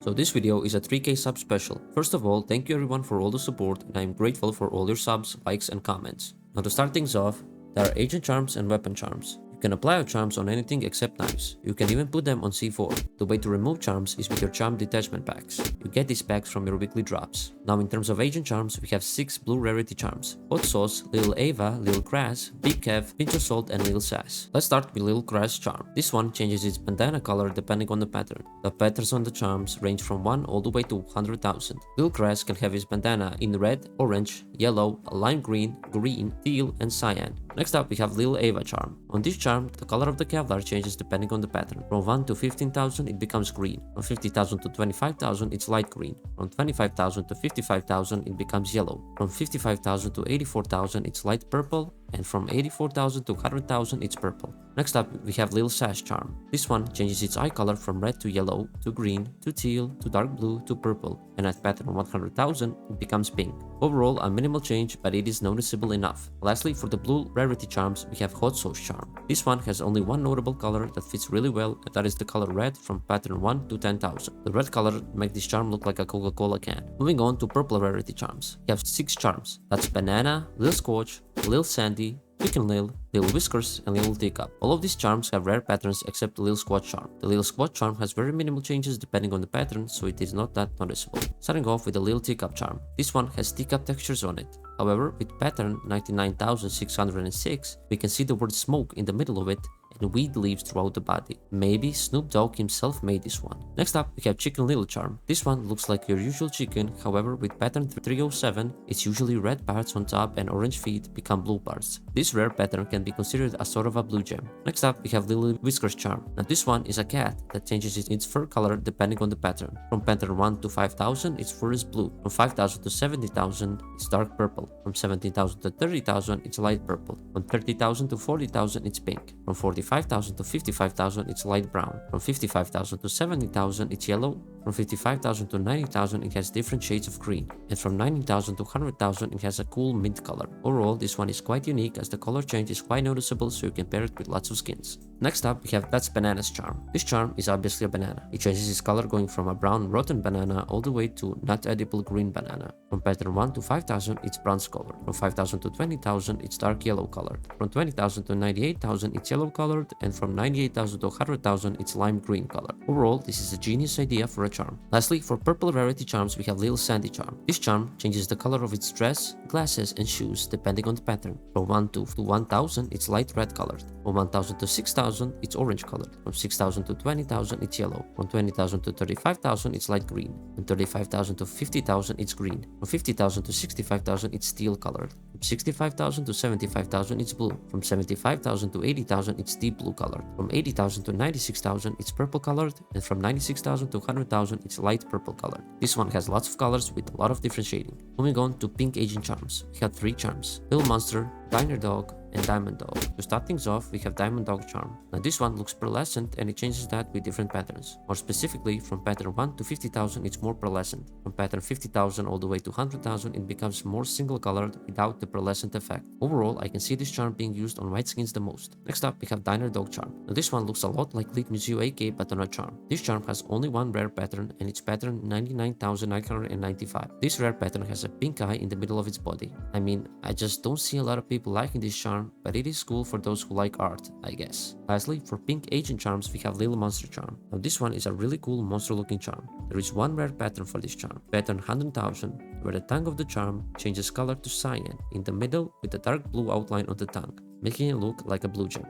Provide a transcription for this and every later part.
So this video is a 3K sub special. First of all, thank you everyone for all the support and I am grateful for all your subs, likes and comments. Now to start things off, there are agent charms and weapon charms. You can apply your charms on anything except knives. You can even put them on C4. The way to remove charms is with your charm detachment packs. You get these packs from your weekly drops. Now in terms of agent charms, we have 6 blue rarity charms. Hot Sauce, Lil Ava, Lil Crass, Big Kev, Pinch of Salt and Lil Sass. Let's start with Lil Crass charm. This one changes its bandana color depending on the pattern. The patterns on the charms range from 1 all the way to 100,000. Lil Crass can have his bandana in red, orange, yellow, lime green, green, teal and cyan. Next up we have Lil Ava charm. On this charm, the color of the Kevlar changes depending on the pattern. From 1 to 15,000 it becomes green. From 50,000 to 25,000 it's light green. From 25,000 to 55,000 it becomes yellow. From 55,000 to 84,000 it's light purple. And from 84,000 to 100,000 it's purple. Next up we have Lil Sash charm. This one changes its eye color from red to yellow, to green, to teal, to dark blue, to purple. And at pattern 100,000 it becomes pink. Overall a minimal change, but it is noticeable enough. Lastly, for the blue rarity charms we have Hot Sauce charm. This one has only one notable color that fits really well, and that is the color red from pattern 1 to 10,000. The red color makes this charm look like a Coca-Cola can. Moving on to purple rarity charms. We have 6 charms. That's Banana, Lil Squatch, Lil Sandy, Chicken Lil, Lil Whiskers, and Lil Teacup. All of these charms have rare patterns except the Lil Squatch charm. The Lil Squatch charm has very minimal changes depending on the pattern, so it is not that noticeable. Starting off with the Lil Teacup charm. This one has teacup textures on it. However, with pattern 99,606, we can see the word smoke in the middle of it and weed leaves throughout the body. Maybe Snoop Dogg himself made this one. Next up, we have Chicken Little charm. This one looks like your usual chicken, however with pattern 307, it's usually red parts on top and orange feet become blue parts. This rare pattern can be considered a sort of a blue gem. Next up, we have Lil Whiskers charm. Now this one is a cat that changes its fur color depending on the pattern. From pattern 1 to 5,000, its fur is blue. From 5,000 to 70,000, it's dark purple. From 17,000 to 30,000, it's light purple. From 30,000 to 40,000, it's pink. From 45,000 to 55,000 it's light brown. From 55,000 to 70,000 it's yellow. From 55,000 to 90,000 it has different shades of green. And from 90,000 to 100,000 it has a cool mint color. Overall this one is quite unique as the color change is quite noticeable, so you can pair it with lots of skins. Next up we have That's Bananas charm. This charm is obviously a banana. It changes its color going from a brown rotten banana all the way to not edible green banana. From pattern 1 to 5,000 it's bronze colored. From 5,000 to 20,000 it's dark yellow colored. From 20,000 to 98,000 it's yellow colored. And from 98,000 to 100,000 it's lime green color. Overall this is a genius idea for a charm. Lastly, for purple rarity charms we have Lil Sandy charm. This charm changes the color of its dress, glasses and shoes depending on the pattern. From 1 to 1,000 it's light red colored. From 1,000 to 6,000 it's orange colored. From 6,000 to 20,000 it's yellow. From 20,000 to 35,000 it's light green. From 35,000 to 50,000 it's green. From 50,000 to 65,000 it's teal colored. From 65,000 to 75,000 it's blue. From 75,000 to 80,000 it's deep blue colored. From 80,000 to 96,000 it's purple colored. And from 96,000 to 100,000 it's light purple colored. This one has lots of colors with a lot of different shading. Moving on to pink agent charms. We have 3 charms. Little Monster, Diner Dog, and Diamond Dog. To start things off, we have Diamond Dog charm. Now this one looks pearlescent and it changes that with different patterns. More specifically, from pattern 1 to 50,000 it's more pearlescent. From pattern 50,000 all the way to 100,000 it becomes more single colored without the pearlescent effect. Overall, I can see this charm being used on white skins the most. Next up, we have Diner Dog charm. Now this one looks a lot like Lit Museo AK but on a charm. This charm has only one rare pattern and it's pattern 99,995. This rare pattern has a pink eye in the middle of its body. I mean, I just don't see a lot of people liking this charm, but it is cool for those who like art, I guess. Lastly, for pink agent charms we have Little Monster charm. Now this one is a really cool monster looking charm. There is one rare pattern for this charm, pattern 100,000, where the tongue of the charm changes color to cyan in the middle with a dark blue outline on the tongue, making it look like a blue gem.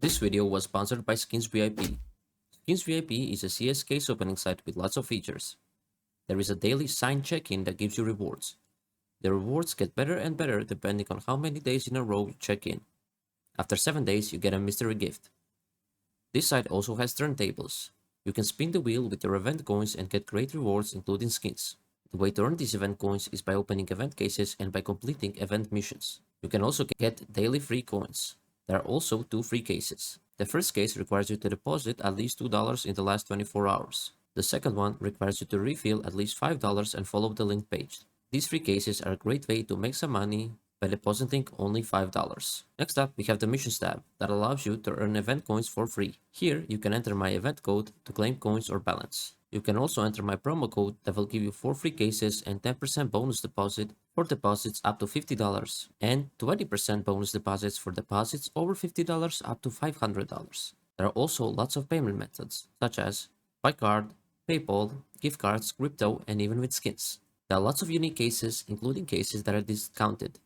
This video was sponsored by Skins VIP. Skins VIP is a CS case opening site with lots of features. There is a daily sign check-in that gives you rewards. The rewards get better and better depending on how many days in a row you check in. After 7 days, you get a mystery gift. This site also has turntables. You can spin the wheel with your event coins and get great rewards including skins. The way to earn these event coins is by opening event cases and by completing event missions. You can also get daily free coins. There are also 2 free cases. The first case requires you to deposit at least $2 in the last 24 hours. The second one requires you to refill at least $5 and follow the link page. These free cases are a great way to make some money by depositing only $5. Next up, we have the Missions tab that allows you to earn event coins for free. Here, you can enter my event code to claim coins or balance. You can also enter my promo code that will give you 4 free cases and 10% bonus deposit for deposits up to $50 and 20% bonus deposits for deposits over $50 up to $500. There are also lots of payment methods such as by card, PayPal, gift cards, crypto, and even with skins. There are lots of unique cases, including cases that are discounted.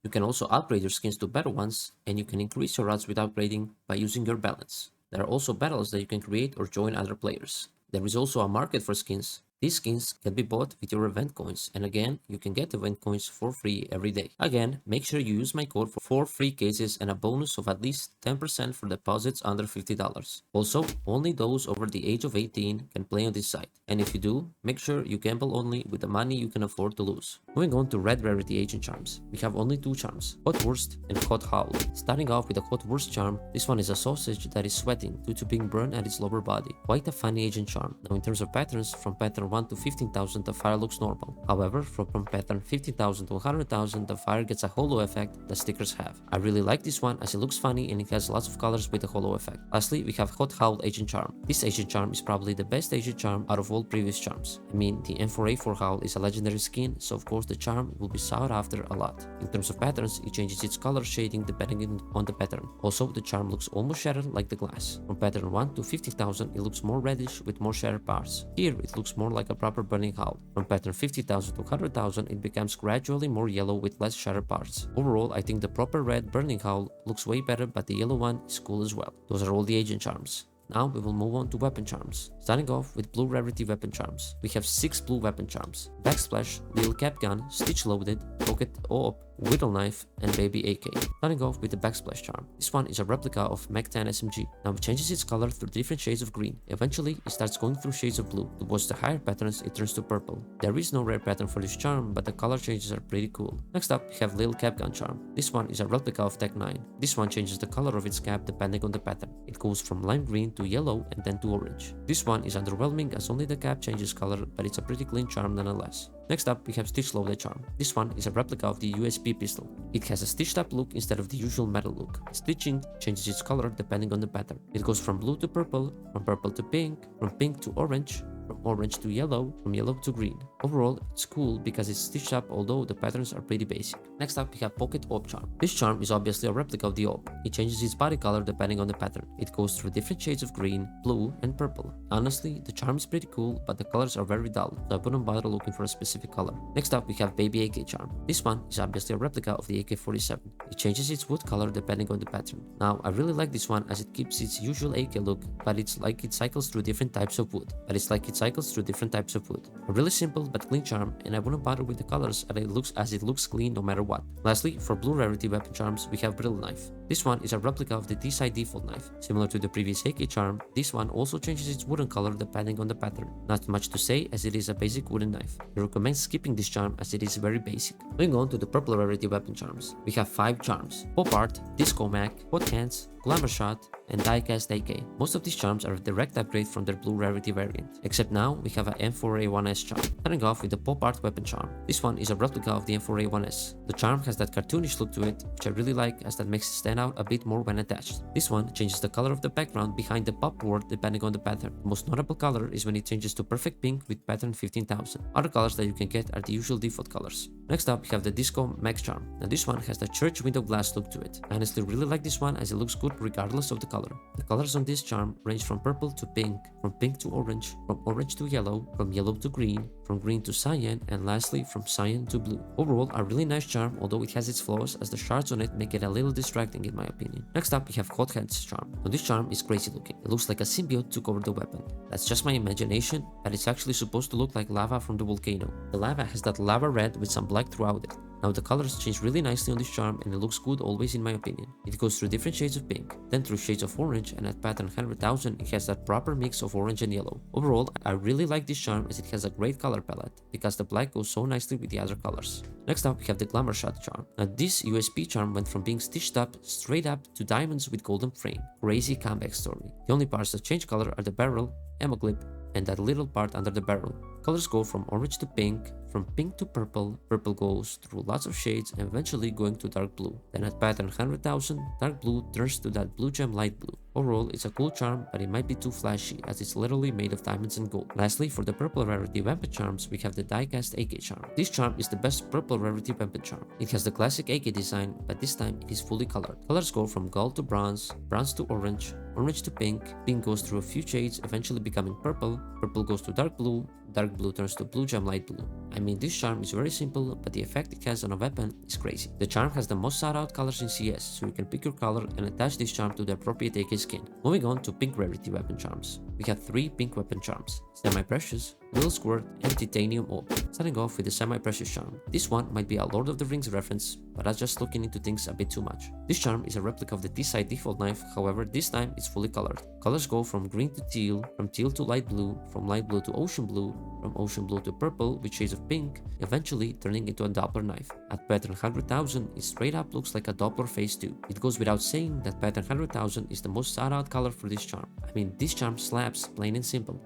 You can also upgrade your skins to better ones, and you can increase your odds with upgrading by using your balance. There are also battles that you can create or join other players. There is also a market for skins. These skins can be bought with your event coins, and again, you can get event coins for free every day. Again, make sure you use my code for 4 free cases and a bonus of at least 10% for deposits under $50. Also, only those over the age of 18 can play on this site, and if you do, make sure you gamble only with the money you can afford to lose. Moving on to Red Rarity Agent Charms, we have only 2 charms, Hot Wurst and Hot Howl. Starting off with the Hot Wurst charm, this one is a sausage that is sweating due to being burned at its lower body. Quite a funny agent charm. Now in terms of patterns, from pattern 1 to 15,000 the fire looks normal. However, from pattern 15,000 to 100,000 the fire gets a holo effect that stickers have. I really like this one as it looks funny and it has lots of colors with the holo effect. Lastly, we have Hot Howl Agent Charm. This agent charm is probably the best agent charm out of all previous charms. I mean, the M4A4 Howl is a legendary skin, so of course the charm will be sought after a lot. In terms of patterns, it changes its color shading depending on the pattern. Also, the charm looks almost shattered like the glass. From pattern 1 to 50,000 it looks more reddish with more shattered parts. Here it looks more like a proper burning howl. From pattern 50,000 to 100,000 it becomes gradually more yellow with less shattered parts. Overall, I think the proper red burning howl looks way better, but the yellow one is cool as well. Those are all the agent charms. Now we will move on to weapon charms. Starting off with blue rarity weapon charms. We have 6 blue weapon charms: Backsplash, Little Cap Gun, Stitch Loaded, Pocket Op, Whittle Knife, and Baby AK. Starting off with the Backsplash charm. This one is a replica of Mac 10 SMG. Now it changes its color through different shades of green. Eventually, it starts going through shades of blue. Towards the higher patterns, it turns to purple. There is no rare pattern for this charm, but the color changes are pretty cool. Next up, we have Little Cap Gun charm. This one is a replica of Tech 9. This one changes the color of its cap depending on the pattern. It goes from lime green to yellow and then to orange. This one is underwhelming as only the cap changes color, but it's a pretty clean charm nonetheless. Next up, we have Stitch Loaded charm. This one is a replica of the USB pistol. It has a stitched up look instead of the usual metal look. Stitching changes its color depending on the pattern. It goes from blue to purple, from purple to pink, from pink to orange, from orange to yellow, from yellow to green. Overall, it's cool because it's stitched up, although the patterns are pretty basic. Next up, we have Pocket Op charm. This charm is obviously a replica of the Op. It changes its body color depending on the pattern. It goes through different shades of green, blue, and purple. Honestly, the charm is pretty cool, but the colors are very dull, so I wouldn't bother looking for a specific color. Next up, we have Baby AK charm. This one is obviously a replica of the AK-47. It changes its wood color depending on the pattern. Now, I really like this one as it keeps its usual AK look, but it's like it cycles through different types of wood. A really simple but clean charm, and I wouldn't bother with the colors as it looks clean no matter what. Lastly, for blue rarity weapon charms, we have Brittle Knife. This one is a replica of the D-side default knife. Similar to the previous AK charm, this one also changes its wooden color depending on the pattern. Not much to say as it is a basic wooden knife. I recommend skipping this charm as it is very basic. Moving on to the purple rarity weapon charms. We have 5 charms: Pop Art, Disco Mac, Hot Hands, Glamour Shot, and Diecast AK. Most of these charms are a direct upgrade from their blue rarity variant, except now we have a M4A1S charm. Starting off with the Pop Art weapon charm. This one is a replica of the M4A1S. The charm has that cartoonish look to it, which I really like as that makes it stand out a bit more when attached. This one changes the color of the background behind the pop word depending on the pattern. The most notable color is when it changes to perfect pink with pattern 15,000. Other colors that you can get are the usual default colors. Next up, we have the Disco Max charm. Now this one has the church window glass look to it. I honestly really like this one as it looks good regardless of the color. The colors on this charm range from purple to pink, from pink to orange, from orange to yellow, from yellow to green, from green to cyan, and lastly from cyan to blue. Overall, a really nice charm, although it has its flaws as the shards on it make it a little distracting in my opinion. Next up, we have Hot Hands charm. Now this charm is crazy looking. It looks like a symbiote took over the weapon. That's just my imagination, but it's actually supposed to look like lava from the volcano. The lava has that lava red with some black throughout it. Now the colors change really nicely on this charm and it looks good always in my opinion. It goes through different shades of pink, then through shades of orange, and at pattern 100,000 it has that proper mix of orange and yellow. Overall, I really like this charm as it has a great color palette, because the black goes so nicely with the other colors. Next up we have the Glamour Shot charm. Now this USP charm went from being stitched up straight up to diamonds with golden frame. Crazy comeback story. The only parts that change color are the barrel, ammo clip, and that little part under the barrel. Colors go from orange to pink, from pink to purple, purple goes through lots of shades and eventually going to dark blue. Then at pattern 100,000, dark blue turns to that blue gem light blue. Overall, it's a cool charm, but it might be too flashy as it's literally made of diamonds and gold. Lastly, for the purple rarity weapon charms, we have the diecast AK charm. This charm is the best purple rarity weapon charm. It has the classic AK design, but this time it is fully colored. Colors go from gold to bronze, bronze to orange, orange to pink, pink goes through a few shades, eventually becoming purple, purple goes to dark blue turns to blue gem light blue. I mean, this charm is very simple, but the effect it has on a weapon is crazy. The charm has the most sought out colors in CS, so you can pick your color and attach this charm to the appropriate AK skin. Moving on to pink rarity weapon charms. We have 3 pink weapon charms: semi-precious, little squirt, and titanium orb. Starting off with the semi-precious charm. This one might be a Lord of the Rings reference, but I'm just looking into things a bit too much. This charm is a replica of the T-side default knife, however this time it's fully colored. Colors go from green to teal, from teal to light blue, from light blue to ocean blue, from ocean blue to purple with shades of pink, eventually turning into a Doppler knife. At pattern 100,000, it straight up looks like a Doppler phase 2. It goes without saying that pattern 100,000 is the most sought out color for this charm. I mean, this charm slaps, plain and simple.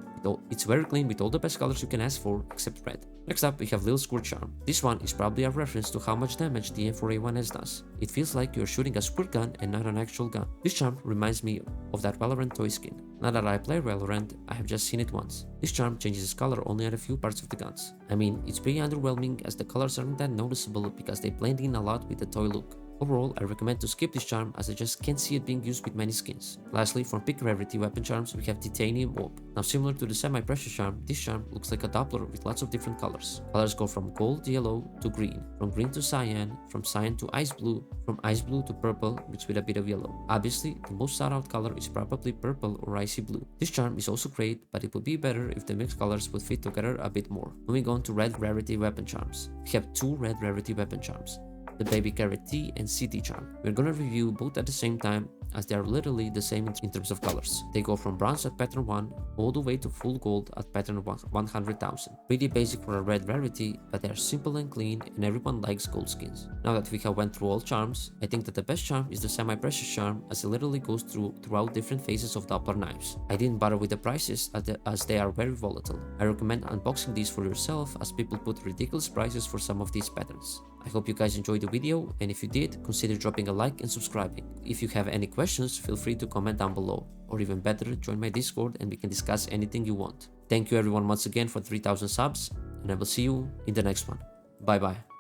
It's very clean with all the best colors you can ask for, except red. Next up, we have Little Squirt Charm. This one is probably a reference to how much damage the M4A1S does. It feels like you're shooting a squirt gun and not an actual gun. This charm reminds me of that Valorant toy skin. Now that I play Valorant, I have just seen it once. This charm changes its color only on a few parts of the guns. I mean, it's pretty underwhelming as the colors aren't that noticeable because they blend in a lot with the toy look. Overall, I recommend to skip this charm as I just can't see it being used with many skins. Lastly, from pick rarity weapon charms, we have Titanium Orb. Now similar to the semi-precious charm, this charm looks like a Doppler with lots of different colors. Colors go from gold, yellow to green, from green to cyan, from cyan to ice blue, from ice blue to purple mixed with a bit of yellow. Obviously, the most sought out color is probably purple or icy blue. This charm is also great, but it would be better if the mixed colors would fit together a bit more. Moving on to red rarity weapon charms. We have 2 red rarity weapon charms: the Baby Carrot T and CT charm. We're gonna review both at the same time as they are literally the same in terms of colors. They go from bronze at pattern 1 all the way to full gold at pattern 100,000. Pretty basic for a red rarity, but they are simple and clean and everyone likes gold skins. Now that we have went through all charms, I think that the best charm is the semi-precious charm as it literally goes throughout different phases of Doppler knives. I didn't bother with the prices as they are very volatile. I recommend unboxing these for yourself as people put ridiculous prices for some of these patterns. I hope you guys enjoyed the video, and if you did, consider dropping a like and subscribing. If you have any questions, feel free to comment down below, or even better, join my Discord and we can discuss anything you want. Thank you everyone once again for 3,000 subs, and I will see you in the next one. Bye bye.